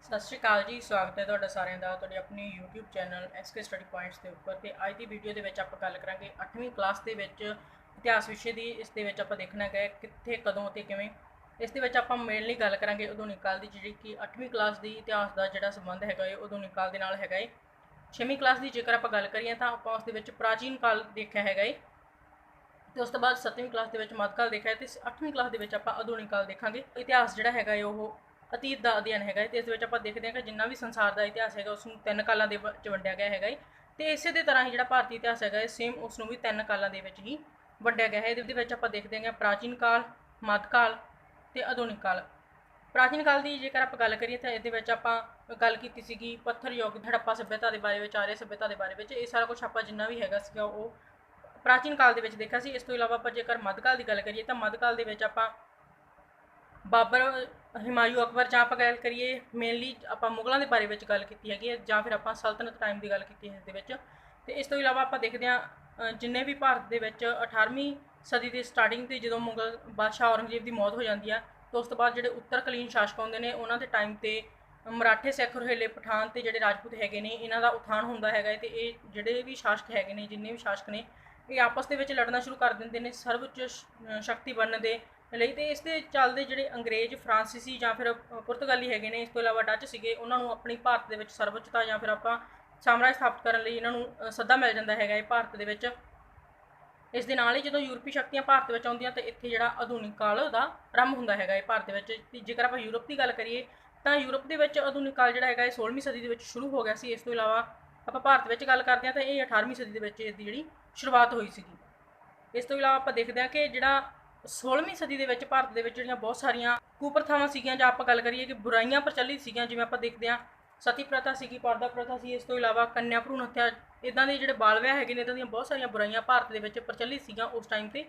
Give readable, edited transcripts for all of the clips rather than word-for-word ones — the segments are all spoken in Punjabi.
सत श्री अकाल जी। स्वागत है तुहाडा सारिਆਂ ਦਾ ਤੁਹਾਡੀ अपनी YouTube channel SK study points के उपर। तो अज की वीडियो के आप गल करांगे 8वीं क्लास के इतिहास विषय की। इस आप देखना है कित्थे कदों तो किवें। इस आप मेनली गल करांगे आधुनिक काल की, जी कि 8वीं क्लास की इतिहास का जोड़ा संबंध है आधुनिक काल के नाल है। 6वीं क्लास की जेकर आप गल करिए तो आप उस प्राचीन काल देखा है, तो उस तो बाद 7वीं क्लास के मध्यकाल देखा है, तो 8वीं क्लास के आप आधुनिक काल देखा। इतिहास जोड़ा है वो अतीत का अध्ययन है। तो इस आप देखते हैं कि जिन्ना भी संसार का इतिहास है उसमें 3 कालों के वंडिया गया है। तो इस तरह ही जो भारतीय इतिहास है सेम उसनों भी 3 कालों के ही वंडिया गया है। ये आप देखते हैं प्राचीन काल, मध्यकाल तो आधुनिक काल। प्राचीन काल की जेकर आप गल करिए तो ये आप गल की पत्थर युग, हड़प्पा सभ्यता के बारे में, आर्य सभ्यता के बारे में, ये सारा कुछ आप जिन्ना भी है वो प्राचीन काल के देखा। इस तो इलावा आप जेकर मध्यकाल की गल करिए तो मध्यकाल के आप बाबर, हुमायूं, अकबर, जहाँ आप गल करिए मेनली आप मुगलों के बारे में गल की है, या फिर आप सल्तनत टाइम की गल की है इस। तो इस तो इलावा आप देखते हैं जिन्हें भी भारत के 18वीं सदी की स्टार्टिंग से जो मुगल बादशाह औरंगजेब की मौत हो जाती है, तो उस तो बाद जो उत्तरकालीन शासक आते हैं उन्होंने टाइम पर मराठे, सिख, रोहेले, पठान तो जोड़े राजपूत है इन्हों का उत्थान होंदा है। तो ये जोड़े भी शासक है, जिन्हें भी शासक ने ये आपस के लड़ना शुरू कर देंगे ने सर्वोच्च शक्ति बनने के ਲਈ। तो इस चलते जोड़े अंग्रेज, फ्रांसीसी या फिर पुर्तगाली है ने, इस तो इलावा डच से उन्होंने अपनी भारत के सर्वोच्चता या फिर आप साम्राज्य स्थापित करने इन्हों सद्दा मिल जाता है भारत के। इस दे नाल ही जो यूरोपी शक्तियां भारत में आउंदियां तो इत्थे जिहड़ा आधुनिक काल का आरंभ होंदा है भारत में। जेकर आप यूरोप की गल करिए तो यूरोप के आधुनिक काल जिहड़ा है 16वीं सदी के शुरू हो गया सी। इस तो इलावा आप भारत में गल करते हैं तो ये 18वीं सदी के इसकी जिहड़ी शुरुआत हुई सी। इस तो इलावा आप देखते हैं कि जिहड़ा 16वीं सदी के भारत के जो बहुत सारिया कुप्रथावां सीगियां, जां आपां गल करिए कि बुराइयां प्रचलित सीगियां, जिवें आप देखते हैं सती प्रथा सी, पर्दा प्रथा सी, इस तो इलावा कन्या भ्रूण हत्या, इदां दे जिहड़े बाल विआह है इदां दीयां बहुत सारिया बुराइयां भारत के प्रचलित सीगियां उस टाइम पर।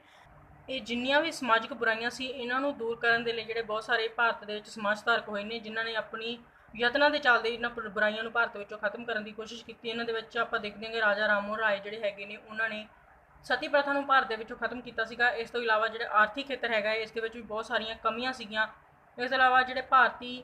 ये जिन्नियां भी समाजिक बुराइयां सी इन्हों दूर करने के लिए जिहड़े बहुत सारे भारत के समाज सुधारक होए ने, जिन्होंने अपनी यत्नां के चलते इन्होंने बुराइयां भारत में खत्म करने की कोशिश की। इन्हों के आप देखते हैं कि राजा राम मोहन राय जोड़े है ने उन्होंने सती प्रथा को भारत के खत्म किया। इस तो इलावा जो आर्थिक खेत्र है इस भी बहुत सारिया कमियां सीगियां। इस अलावा जो भारतीय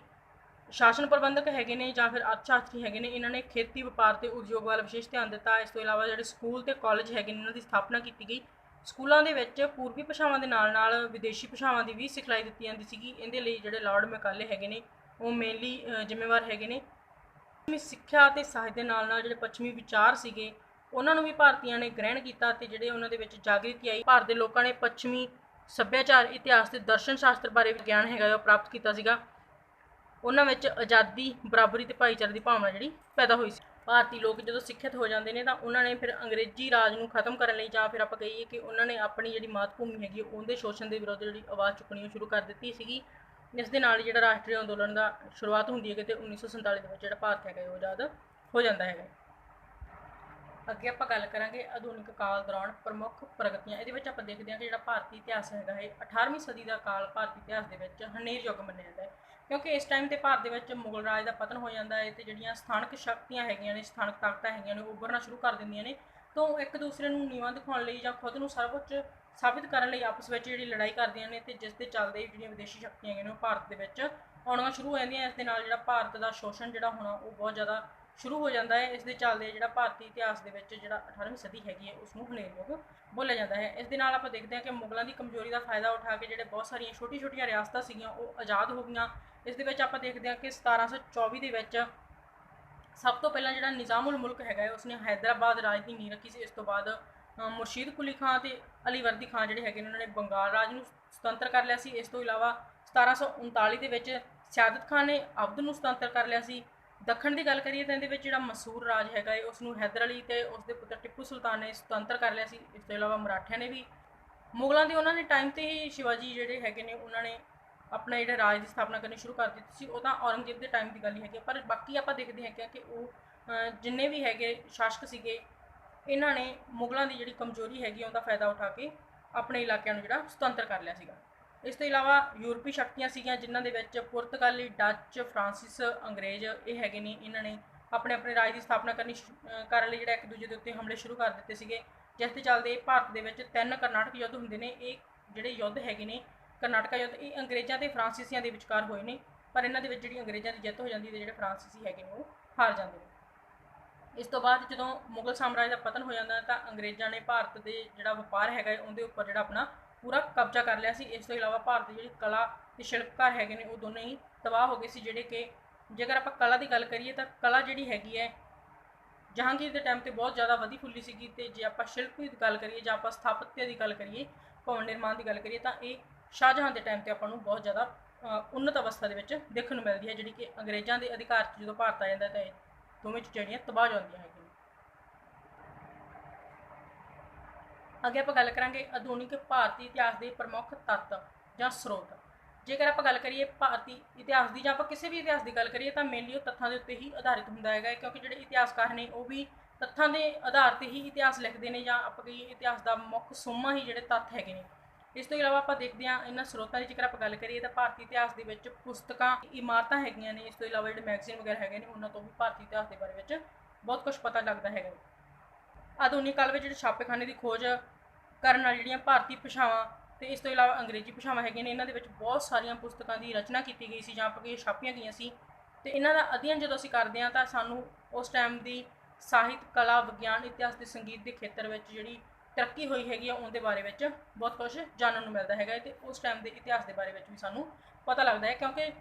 शासन प्रबंधक है ने या फिर अर्थशास्त्री है ने, इन्होंने खेती, व्यापार तो उद्योग वाल विशेष ध्यान दिता। इस तो इलावा जो स्कूल तो कॉलेज है इन्हों की स्थापना की गई। स्कूलों के पूर्वी भाषावां के नाल नाल विदेशी भाषावां की भी सिखलाई दी जाती सी। इहदे लई जिहड़े लॉर्ड मैकाले है ने वो मेनली जिम्मेवार है ने। पश्चिमी सिक्ख्या ते साहित्य के नाल नाल जिहड़े पश्चिमी विचार सीगे उन्होंने भी भारतीयों ने ग्रहण किया, तो जिहड़े उन्होंने विच जागृति आई। भारत के लोगों ने पश्चिमी सभ्याचार, इतिहास ते दर्शन शास्त्र बारे ज्ञान है प्राप्त किया। उन्होंने आज़ादी, बराबरी ते भाईचारे की भावना जी पैदा हुई सी। भारतीय लोग जो सिक्खित हो जाते हैं तो उन्होंने फिर अंग्रेजी राज को खत्म करने लई, या फिर आप कहिए कि उन्होंने अपनी जी मातभूमि हैगी उनके शोषण के विरुद्ध जी आवाज़ चुकनी शुरू कर दी सी। इस दे नाल जो राष्ट्रीय अंदोलन का शुरुआत होंदी है तो 1947 के भारत है वो आज़ाद हो जाता है। अगे आप गल करांगे आधुनिक काल दौरान प्रमुख प्रगतियां। ये आप देखते हैं कि जो भारतीय इतिहास है 18वीं सदी का काल भारतीय इतिहास के हनेर युग मन्निया जाता है, क्योंकि इस टाइम पर भारत में मुगल राज का पतन हो जाता है। तो जो स्थानक शक्तियां है, स्थानक ताकत है उभरना शुरू कर देंदियां ने। तो एक दूसरे को नीवां दिखाने लई या खुद को सर्वोच्च साबित करने लई आपस में जी लड़ाई करदियां ने, तो जिसके चलते जो विदेशी शक्तियां हैं भारत के आना शुरू हो जाए। इस जो भारत का शोषण जोड़ा होना वो बहुत ज़्यादा शुरू हो जाता है। इस चलते जो भारतीय इतिहास के जो 18वीं सदी हैगी उसनों हनेर युग बोलिया जाता है। इस आप देखते हैं कि मुगलों की कमजोरी का फायदा उठा के जो बहुत सारिया छोटी छोटिया रियासतां सीगियां वो आज़ाद हो गई। इस आप देखते हैं कि 1724 के सब तो पहला जो निज़ामुल मुल्क है उसने हैदराबाद राज की नींह रखी सी। इस तो बाद मुर्शीद कुली खां तो अलीवर्दी खां जोड़े है उन्होंने बंगाल राज को स्वतंत्र कर लिया सी। इस तो इलावा 1739 के सयादत खान ने अवध को स्वतंत्र कर लिया सी। दखण की गल करिए तो ये जो मसूर राज है उसनों हैदर अली तो उसके पुत्र टिपू सुल्तान ने स्वतंत्र कर लिया सी। इस तो इलावा मराठिया ने भी मुगलों की उन्होंने टाइम तो ही शिवाजी जोड़े है उन्होंने अपना जो राज की स्थापना करनी शुरू कर दी सी। वो औरंगजेब के टाइम की गल ही है, पर बाकी आप देखते हैं कि वो जिन्ने भी है शासक से इन्होंने मुगलों की जी कमजोरी हैगी उनका फायदा उठा के अपने इलाकों को जो स्वतंत्र कर लिया सीगा। इस तो इलावा यूरोपी शक्तियां सीगियां जिन्हों के पुर्तगाली, डच, फ्रांसिस, अंग्रेज ये है ने, इन्होंने अपने अपने राज की स्थापना करनी करने जो एक दूजे के उत्ते हमले शुरू कर दिते सीगे। जिसके चलते भारत के 3 करनाटक युद्ध होंगे ने। ये जोड़े युद्ध है कर्नाटका युद्ध ये अंग्रेजों के फ्रांसीसियों के विचकार होए ने। ਪਰ ਇਹਨਾਂ ਦੇ ਵਿੱਚ ਜਿਹੜੀ ਅੰਗਰੇਜ਼ਾਂ ਦੀ ਜਿੱਤ ਹੋ ਜਾਂਦੀ ਤੇ ਜਿਹੜੇ ਫਰਾਂਸੀਸੀ ਹੈਗੇ ਨੇ ਉਹ ਹਾਰ ਜਾਂਦੇ ਨੇ। ਇਸ ਤੋਂ ਬਾਅਦ ਜਦੋਂ ਮੁਗਲ ਸਾਮਰਾਜ ਦਾ ਪਤਨ ਹੋ ਜਾਂਦਾ ਤਾਂ ਅੰਗਰੇਜ਼ਾਂ ਨੇ ਭਾਰਤ ਦੇ ਜਿਹੜਾ ਵਪਾਰ ਹੈਗਾ ਉਹਦੇ ਉੱਪਰ ਜਿਹੜਾ ਆਪਣਾ ਪੂਰਾ ਕਬਜ਼ਾ ਕਰ ਲਿਆ ਸੀ। ਇਸ ਤੋਂ ਇਲਾਵਾ ਭਾਰਤ ਦੀ ਜਿਹੜੀ ਕਲਾ ਤੇ ਸ਼ਿਲਪਕਾਰ ਹੈਗੇ ਨੇ ਉਹ ਦੋਨੇ ਹੀ ਤਬਾਹ ਹੋ ਗਏ ਸੀ, ਜਿਹੜੇ ਕਿ ਜੇਕਰ ਆਪਾਂ ਕਲਾ ਦੀ ਗੱਲ ਕਰੀਏ ਤਾਂ ਕਲਾ ਜਿਹੜੀ ਹੈਗੀ ਹੈ ਜਹਾਂਗੀਰ ਦੇ ਟਾਈਮ ਤੇ ਬਹੁਤ ਜ਼ਿਆਦਾ ਵਧੀ ਫੁੱਲੀ ਸੀਗੀ, ਤੇ ਜੇ ਆਪਾਂ ਸ਼ਿਲਪ ਦੀ ਗੱਲ ਕਰੀਏ ਜਾਂ ਆਪਾਂ ਸਥਾਪਤਯ ਦੀ ਗੱਲ ਕਰੀਏ, ਭਵਨ ਨਿਰਮਾਣ ਦੀ ਗੱਲ ਕਰੀਏ ਤਾਂ ਇਹ ਸ਼ਾਹਜਹਾਂ ਦੇ ਟਾਈਮ ਤੇ ਆਪਾਂ ਨੂੰ ਬਹੁਤ ਜ਼ਿਆਦਾ ਉન્નਤ ਅਵਸਥਾ ਦੇ ਵਿੱਚ ਦੇਖਣ ਨੂੰ ਮਿਲਦੀ ਹੈ, ਜਿਹੜੀ ਕਿ ਅੰਗਰੇਜ਼ਾਂ ਦੇ ਅਧਿਕਾਰ 'ਚ ਜਦੋਂ ਭਾਰਤ ਆ ਜਾਂਦਾ ਤਾਂ ਇਹ ਦੋਵੇਂ ਜਿਹੜੀਆਂ ਤਬਾਹ ਹੋ ਜਾਂਦੀਆਂ ਹੈਗੀਆਂ। ਅੱਗੇ ਆਪਾਂ ਗੱਲ ਕਰਾਂਗੇ ਆਧੁਨਿਕ ਭਾਰਤੀ ਇਤਿਹਾਸ ਦੇ ਪ੍ਰਮੁੱਖ ਤੱਤ ਜਾਂ ਸਰੋਤ। ਜੇਕਰ ਆਪਾਂ ਗੱਲ ਕਰੀਏ ਭਾਰਤੀ ਇਤਿਹਾਸ ਦੀ ਜਾਂ ਆਪਾਂ ਕਿਸੇ ਵੀ ਇਤਿਹਾਸ ਦੀ ਗੱਲ ਕਰੀਏ ਤਾਂ ਮੇਨਲੀ ਉਹ ਤੱਥਾਂ ਦੇ ਉੱਤੇ ਹੀ ਆਧਾਰਿਤ ਹੁੰਦਾ ਹੈਗਾ, ਕਿਉਂਕਿ ਜਿਹੜੇ ਇਤਿਹਾਸਕਾਰ ਨੇ ਉਹ ਵੀ ਤੱਥਾਂ ਦੇ ਆਧਾਰ ਤੇ ਹੀ ਇਤਿਹਾਸ ਲਿਖਦੇ ਨੇ, ਜਾਂ ਆਪਾਂ ਕਹੀਏ ਇਤਿਹਾਸ ਦਾ ਮੁੱਖ ਸੋਮਾ ਹੀ ਜਿਹੜੇ ਤੱਥ ਹੈਗੇ ਨੇ। ਇਸ ਤੋਂ ਇਲਾਵਾ ਆਪਾਂ ਦੇਖਦੇ ਹਾਂ ਇਹਨਾਂ ਸਰੋਤਾਂ ਦੀ ਜੇਕਰ ਆਪਾਂ ਗੱਲ ਕਰੀਏ ਤਾਂ ਭਾਰਤੀ ਇਤਿਹਾਸ ਦੇ ਵਿੱਚ ਪੁਸਤਕਾਂ, ਇਮਾਰਤਾਂ ਹੈਗੀਆਂ ਨੇ। ਇਸ ਤੋਂ ਇਲਾਵਾ ਜਿਹੜੇ ਮੈਗਜ਼ੀਨ ਵਗੈਰਾ ਹੈਗੇ ਨੇ ਉਹਨਾਂ ਤੋਂ ਵੀ ਭਾਰਤੀ ਇਤਿਹਾਸ ਦੇ ਬਾਰੇ ਵਿੱਚ ਬਹੁਤ ਕੁਝ ਪਤਾ ਲੱਗਦਾ ਹੈਗਾ। ਆਧੁਨਿਕ ਕਾਲ ਵਿੱਚ ਜਿਹੜੇ ਛਾਪੇਖਾਨੇ ਦੀ ਖੋਜ ਕਰਨ ਨਾਲ ਜਿਹੜੀਆਂ ਭਾਰਤੀ ਭਾਸ਼ਾਵਾਂ ਤੇ ਇਸ ਤੋਂ ਇਲਾਵਾ ਅੰਗਰੇਜ਼ੀ ਭਾਸ਼ਾਵਾਂ ਹੈਗੀਆਂ ਨੇ, ਇਹਨਾਂ ਦੇ ਵਿੱਚ ਬਹੁਤ ਸਾਰੀਆਂ ਪੁਸਤਕਾਂ ਦੀ ਰਚਨਾ ਕੀਤੀ ਗਈ ਸੀ ਜਾਂ ਆਪਾਂ ਕਹੀਏ ਛਾਪੀਆਂ ਗਈਆਂ ਸੀ, ਤੇ ਇਹਨਾਂ ਦਾ ਅਧਿਐਨ ਜਦੋਂ ਅਸੀਂ ਕਰਦੇ ਹਾਂ ਤਾਂ ਸਾਨੂੰ ਉਸ ਟਾਈਮ ਦੀ ਸਾਹਿਤ, ਕਲਾ, ਵਿਗਿਆਨ, ਇਤਿਹਾਸ ਤੇ ਸੰਗੀਤ ਦੇ ਖੇਤਰ ਵਿੱਚ ਜਿਹੜੀ ਤਰੱਕੀ ਹੋਈ ਹੈਗੀ ਆ ਉਹਦੇ ਬਾਰੇ ਵਿੱਚ ਬਹੁਤ ਕੁਝ ਜਾਣਨ ਨੂੰ ਮਿਲਦਾ ਹੈਗਾ, ਤੇ ਉਸ ਟਾਈਮ ਦੇ ਇਤਿਹਾਸ ਦੇ ਬਾਰੇ ਵਿੱਚ ਵੀ ਸਾਨੂੰ ਪਤਾ ਲੱਗਦਾ ਹੈ, ਕਿਉਂਕਿ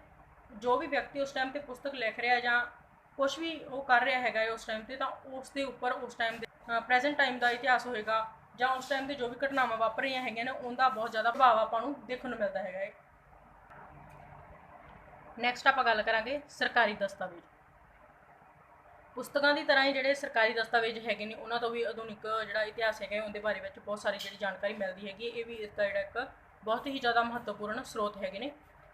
ਜੋ ਵੀ ਵਿਅਕਤੀ ਉਸ ਟਾਈਮ ਤੇ ਪੁਸਤਕ ਲਿਖ ਰਿਹਾ ਜਾਂ ਕੁਝ ਵੀ ਉਹ ਕਰ ਰਿਹਾ ਹੈਗਾ ਉਸ ਟਾਈਮ ਤੇ, ਤਾਂ ਉਸ ਦੇ ਉੱਪਰ ਉਸ ਟਾਈਮ ਦੇ ਪ੍ਰੈਜ਼ੈਂਟ ਟਾਈਮ ਦਾ ਇਤਿਹਾਸ ਹੋਏਗਾ ਜਾਂ ਉਸ ਟਾਈਮ ਤੇ ਜੋ ਵੀ ਘਟਨਾਵਾਂ ਵਾਪਰ ਰਹੀਆਂ ਹੈਗੀਆਂ ਨੇ ਉਹਦਾ ਬਹੁਤ ਜ਼ਿਆਦਾ ਪ੍ਰਭਾਵ ਆਪਾਂ ਨੂੰ ਦੇਖਣ ਨੂੰ ਮਿਲਦਾ ਹੈਗਾ ਹੈ। ਨੈਕਸਟ ਆਪਾਂ ਗੱਲ ਕਰਾਂਗੇ ਸਰਕਾਰੀ ਦਸਤਾਵੇਜ਼। ਪੁਸਤਕਾਂ ਦੀ ਤਰ੍ਹਾਂ ਹੀ ਜਿਹੜੇ ਸਰਕਾਰੀ ਦਸਤਾਵੇਜ਼ ਹੈਗੇ ਨੇ ਉਹਨਾਂ ਤੋਂ ਵੀ ਆਧੁਨਿਕ ਜਿਹੜਾ ਇਤਿਹਾਸ ਹੈਗਾ ਉਹਦੇ ਬਾਰੇ ਵਿੱਚ ਬਹੁਤ ਸਾਰੀ ਜਿਹੜੀ ਜਾਣਕਾਰੀ ਮਿਲਦੀ ਹੈਗੀ। ਇਹ ਵੀ ਇਸਦਾ ਜਿਹੜਾ ਇੱਕ ਬਹੁਤ ਹੀ ਜ਼ਿਆਦਾ ਮਹੱਤਵਪੂਰਨ ਸਰੋਤ ਹੈਗੇ ਨੇ।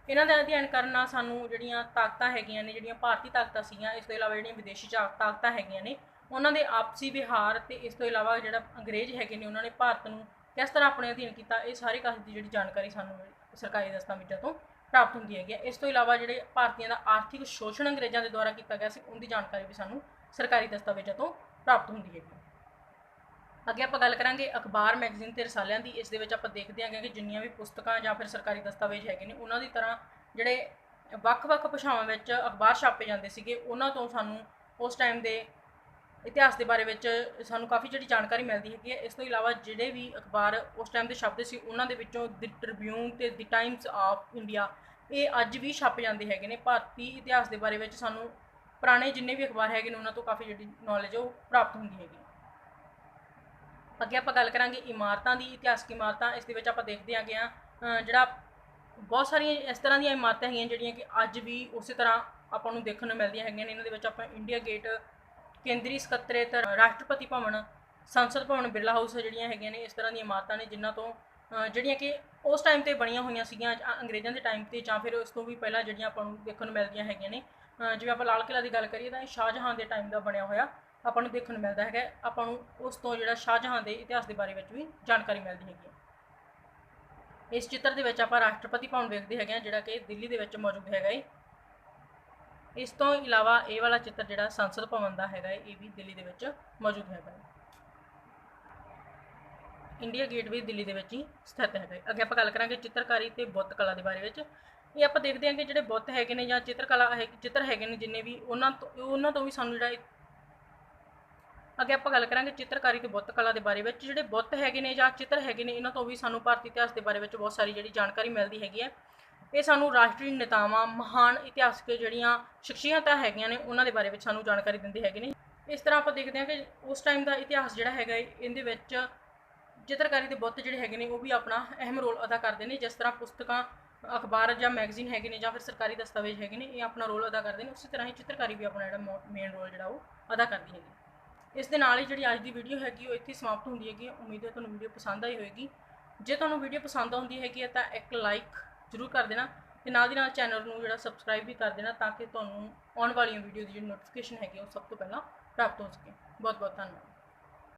ਇਹਨਾਂ ਦਾ ਅਧਿਐਨ ਕਰਨ ਨਾਲ ਸਾਨੂੰ ਜਿਹੜੀਆਂ ਤਾਕਤਾਂ ਹੈਗੀਆਂ ਨੇ, ਜਿਹੜੀਆਂ ਭਾਰਤੀ ਤਾਕਤਾਂ ਸੀਗੀਆਂ, ਇਸ ਤੋਂ ਇਲਾਵਾ ਜਿਹੜੀਆਂ ਵਿਦੇਸ਼ੀ ਤਾਕਤਾਂ ਹੈਗੀਆਂ ਨੇ ਉਹਨਾਂ ਦੇ ਆਪਸੀ ਵਿਹਾਰ, ਤੇ ਇਸ ਤੋਂ ਇਲਾਵਾ ਜਿਹੜਾ ਅੰਗਰੇਜ਼ ਹੈਗੇ ਨੇ ਉਹਨਾਂ ਨੇ ਭਾਰਤ ਨੂੰ ਕਿਸ ਤਰ੍ਹਾਂ ਆਪਣੇ ਅਧੀਨ ਕੀਤਾ, ਇਹ ਸਾਰੀ ਕਾਸ ਦੀ ਜਿਹੜੀ ਜਾਣਕਾਰੀ ਸਾਨੂੰ ਸਰਕਾਰੀ ਦਸਤਾਵੇਜ਼ਾਂ ਤੋਂ ਪ੍ਰਾਪਤ ਹੁੰਦੀ ਹੈਗੀ। ਇਸ ਤੋਂ ਇਲਾਵਾ ਜਿਹੜੇ ਭਾਰਤੀਆਂ ਦਾ ਆਰਥਿਕ ਸ਼ੋਸ਼ਣ ਅੰਗਰੇਜ਼ਾਂ ਦੇ ਦੁਆਰਾ ਕੀਤਾ ਗਿਆ ਸੀ ਉਹਦੀ ਜਾਣਕਾਰੀ ਵੀ ਸਾਨੂੰ ਸਰਕਾਰੀ ਦਸਤਾਵੇਜ਼ਾਂ ਤੋਂ ਪ੍ਰਾਪਤ ਹੁੰਦੀ ਹੈਗੀ। ਅੱਗੇ ਆਪਾਂ ਗੱਲ ਕਰਾਂਗੇ ਅਖਬਾਰ, ਮੈਗਜ਼ੀਨ ਤੇ ਰਸਾਲਿਆਂ ਦੀ। ਇਸ ਦੇ ਵਿੱਚ ਆਪਾਂ ਦੇਖਦੇ ਹਾਂ ਕਿ ਜਿੰਨੀਆਂ ਵੀ ਪੁਸਤਕਾਂ ਜਾਂ ਫਿਰ ਸਰਕਾਰੀ ਦਸਤਾਵੇਜ਼ ਹੈਗੇ ਨੇ ਉਹਨਾਂ ਦੀ ਤਰ੍ਹਾਂ ਜਿਹੜੇ ਵੱਖ-ਵੱਖ ਭਾਸ਼ਾਵਾਂ ਵਿੱਚ ਅਖਬਾਰ ਛਾਪੇ ਜਾਂਦੇ ਸੀਗੇ ਉਹਨਾਂ ਤੋਂ ਸਾਨੂੰ ਉਸ ਟਾਈਮ ਦੇ ਇਤਿਹਾਸ ਦੇ ਬਾਰੇ ਵਿੱਚ ਸਾਨੂੰ ਕਾਫੀ ਜਿਹੜੀ ਜਾਣਕਾਰੀ ਮਿਲਦੀ ਹੈਗੀ ਹੈ। ਇਸ ਤੋਂ ਇਲਾਵਾ ਜਿਹੜੇ ਵੀ ਅਖਬਾਰ ਉਸ ਟਾਈਮ ਦੇ ਛਪਦੇ ਸੀ ਉਹਨਾਂ ਦੇ ਵਿੱਚੋਂ ਦੀ ਟ੍ਰਿਬਿਊਨ ਤੇ ਦੀ ਟਾਈਮਸ ਆਫ ਇੰਡੀਆ ਇਹ ਅੱਜ ਵੀ ਛਪ ਜਾਂਦੇ ਹੈਗੇ ਨੇ। ਭਾਰਤੀ ਇਤਿਹਾਸ ਦੇ ਬਾਰੇ ਵਿੱਚ ਸਾਨੂੰ ਪੁਰਾਣੇ ਜਿੰਨੇ ਵੀ ਅਖਬਾਰ ਹੈਗੇ ਨੇ ਉਹਨਾਂ ਤੋਂ ਕਾਫੀ ਜਿਹੜੀ ਨੌਲੇਜ ਉਹ ਪ੍ਰਾਪਤ ਹੁੰਦੀ ਹੈਗੀ। ਅੱਗੇ ਆਪਾਂ ਗੱਲ ਕਰਾਂਗੇ ਇਮਾਰਤਾਂ ਦੀ, ਇਤਿਹਾਸਕ ਇਮਾਰਤਾਂ। ਇਸ ਦੇ ਵਿੱਚ ਆਪਾਂ ਦੇਖਦੇ ਹਾਂ ਕਿ ਜਿਹੜਾ ਬਹੁਤ ਸਾਰੀਆਂ ਇਸ ਤਰ੍ਹਾਂ ਦੀਆਂ ਇਮਾਰਤਾਂ ਹੈਗੀਆਂ ਜਿਹੜੀਆਂ ਕਿ ਅੱਜ ਵੀ ਉਸੇ ਤਰ੍ਹਾਂ ਆਪਾਂ ਨੂੰ ਦੇਖਣ ਨੂੰ ਮਿਲਦੀਆਂ ਹੈਗੀਆਂ ਨੇ। ਇਹਨਾਂ ਦੇ ਵਿੱਚ ਆਪਾਂ ਇੰਡੀਆ ਗੇਟ, ਕੇਂਦਰੀ ਸਕੱਤਰੇਤ, ਰਾਸ਼ਟਰਪਤੀ ਭਵਨ, ਸੰਸਦ ਭਵਨ, ਬਿਰਲਾ ਹਾਊਸ ਜਿਹੜੀਆਂ ਹੈਗੀਆਂ ਨੇ ਇਸ ਤਰ੍ਹਾਂ ਦੀਆਂ ਇਮਾਰਤਾਂ ਨੇ ਜਿਨ੍ਹਾਂ ਤੋਂ ਜਿਹੜੀਆਂ ਕਿ ਉਸ ਟਾਈਮ ਤੇ ਬਣੀਆਂ ਹੋਈਆਂ ਸੀਗੀਆਂ ਅੰਗਰੇਜ਼ਾਂ ਦੇ ਟਾਈਮ ਤੇ ਜਾਂ ਫਿਰ ਉਸ ਤੋਂ ਵੀ ਪਹਿਲਾਂ ਜਿਹੜੀਆਂ ਆਪਾਂ ਨੂੰ ਦੇਖਣ ਨੂੰ ਮਿਲਦੀਆਂ ਹੈਗੀਆਂ ਨੇ। ਜਿਵੇਂ ਆਪਾਂ ਲਾਲ ਕਿਲ੍ਹਾ ਦੀ ਗੱਲ ਕਰੀਏ ਤਾਂ ਇਹ ਸ਼ਾਹਜਹਾਂ ਦੇ ਟਾਈਮ ਦਾ ਬਣਿਆ ਹੋਇਆ ਆਪਾਂ ਨੂੰ ਦੇਖਣ ਨੂੰ ਮਿਲਦਾ ਹੈਗਾ। ਆਪਾਂ ਨੂੰ ਉਸ ਤੋਂ ਜਿਹੜਾ ਸ਼ਾਹਜਹਾਂ ਦੇ ਇਤਿਹਾਸ ਦੇ ਬਾਰੇ ਵਿੱਚ ਵੀ ਜਾਣਕਾਰੀ ਮਿਲਦੀ ਹੈਗੀ ਹੈ। ਇਸ ਚਿੱਤਰ ਦੇ ਵਿੱਚ ਆਪਾਂ ਰਾਸ਼ਟਰਪਤੀ ਭਵਨ ਵੇਖਦੇ ਹੈਗੇ ਹਾਂ ਜਿਹੜਾ ਕਿ ਦਿੱਲੀ ਦੇ ਵਿੱਚ ਮੌਜੂਦ ਹੈਗਾ ਹੈ। ਇਸ ਤੋਂ ਇਲਾਵਾ ਇਹ ਵਾਲਾ ਚਿੱਤਰ ਜਿਹੜਾ ਸੰਸਦ ਭਵਨ ਦਾ ਹੈਗਾ ਇਹ ਵੀ ਦਿੱਲੀ ਦੇ ਵਿੱਚ ਮੌਜੂਦ ਹੈਗਾ ਹੈ। ਇੰਡੀਆ ਗੇਟ ਵੀ ਦਿੱਲੀ ਦੇ ਵਿੱਚ ਹੀ ਸਥਿਤ ਹੈਗਾ ਹੈ। ਅੱਗੇ ਆਪਾਂ ਗੱਲ ਕਰਾਂਗੇ ਚਿੱਤਰਕਾਰੀ ਤੇ ਬੁੱਤ ਕਲਾ ਦੇ ਬਾਰੇ ਵਿੱਚ। ਇਹ ਆਪਾਂ ਦੇਖਦੇ ਹਾਂ ਕਿ ਜਿਹੜੇ ਬੁੱਤ ਹੈਗੇ ਨੇ ਜਾਂ ਚਿੱਤਰ ਹੈਗੇ ਨੇ ਜਿੰਨੇ ਵੀ ਉਹਨਾਂ ਤੋਂ ਵੀ ਸਾਨੂੰ ਜਿਹੜਾ ਅੱਗੇ ਆਪਾਂ ਗੱਲ ਕਰਾਂਗੇ ਚਿੱਤਰਕਾਰੀ ਤੇ ਬੁੱਤ ਕਲਾ ਦੇ ਬਾਰੇ ਵਿੱਚ। ਜਿਹੜੇ ਬੁੱਤ ਹੈਗੇ ਨੇ ਜਾਂ ਚਿੱਤਰ ਹੈਗੇ ਨੇ ਇਹਨਾਂ ਤੋਂ ਵੀ ਸਾਨੂੰ ਭਾਰਤੀ ਇਤਿਹਾਸ ਦੇ ਬਾਰੇ ਵਿੱਚ ਬਹੁਤ ਸਾਰੀ ਜਿਹੜੀ ਜਾਣਕਾਰੀ ਮਿਲਦੀ ਹੈਗੀ ਹੈ। ਇਹ ਸਾਨੂੰ ਰਾਸ਼ਟਰੀ ਨੇਤਾਵਾਂ, ਮਹਾਨ ਇਤਿਹਾਸਕ ਜਿਹੜੀਆਂ ਸ਼ਖਸੀਅਤਾਂ ਹੈਗੀਆਂ ਨੇ ਉਹਨਾਂ ਦੇ ਬਾਰੇ ਵਿੱਚ ਸਾਨੂੰ ਜਾਣਕਾਰੀ ਦਿੰਦੇ ਹੈਗੇ ਨੇ। ਇਸ ਤਰ੍ਹਾਂ ਆਪਾਂ ਦੇਖਦੇ ਹਾਂ ਕਿ ਉਸ ਟਾਈਮ ਦਾ ਇਤਿਹਾਸ ਜਿਹੜਾ ਹੈਗਾ ਇਹਦੇ ਵਿੱਚ ਚਿੱਤਰਕਾਰੀ ਦੇ ਬੁੱਤ ਜਿਹੜੇ ਹੈਗੇ ਨੇ ਉਹ ਵੀ ਆਪਣਾ ਅਹਿਮ ਰੋਲ ਅਦਾ ਕਰਦੇ ਨੇ। ਜਿਸ ਤਰ੍ਹਾਂ ਪੁਸਤਕਾਂ, ਅਖਬਾਰ ਜਾਂ ਮੈਗਜ਼ੀਨ ਹੈਗੇ ਨੇ ਜਾਂ ਫਿਰ ਸਰਕਾਰੀ ਦਸਤਾਵੇਜ਼ ਹੈਗੇ ਨੇ ਇਹ ਆਪਣਾ ਰੋਲ ਅਦਾ ਕਰਦੇ ਨੇ, ਉਸੇ ਤਰ੍ਹਾਂ ਹੀ ਚਿੱਤਰਕਾਰੀ ਵੀ ਆਪਣਾ ਜਿਹੜਾ ਮੇਨ ਰੋਲ ਜਿਹੜਾ ਉਹ ਅਦਾ ਕਰਦੀ ਹੈਗੀ। ਇਸ ਦੇ ਨਾਲ ਹੀ ਜਿਹੜੀ ਅੱਜ ਦੀ ਵੀਡੀਓ ਹੈਗੀ ਉਹ ਇੱਥੇ ਸਮਾਪਤ ਹੁੰਦੀ ਹੈਗੀ। ਉਮੀਦ ਹੈ ਤੁਹਾਨੂੰ ਵੀਡੀਓ ਪਸੰਦ ਆਈ ਹੋਵੇਗੀ। ਜੇ ਤੁਹਾਨੂੰ ਵੀਡੀਓ ਪਸੰਦ ਆਉਂਦੀ ਹੈਗੀ ਹੈ ਤਾਂ ਇੱਕ ਲਾਈਕ ਜ਼ਰੂਰ ਕਰ ਦੇਣਾ ਤੇ ਨਾਲ ਦੀ ਨਾਲ ਚੈਨਲ ਨੂੰ ਜਿਹੜਾ ਸਬਸਕ੍ਰਾਈਬ ਵੀ ਕਰ ਦੇਣਾ ਤਾਂ ਕਿ ਤੁਹਾਨੂੰ ਆਉਣ ਵਾਲੀਆਂ ਵੀਡੀਓ ਦੀ ਜਿਹੜੀ ਨੋਟੀਫਿਕੇਸ਼ਨ ਹੈਗੀ ਉਹ ਸਭ ਤੋਂ ਪਹਿਲਾਂ ਪ੍ਰਾਪਤ ਹੋ ਸਕੇ। ਬਹੁਤ ਬਹੁਤ ਧੰਨਵਾਦ।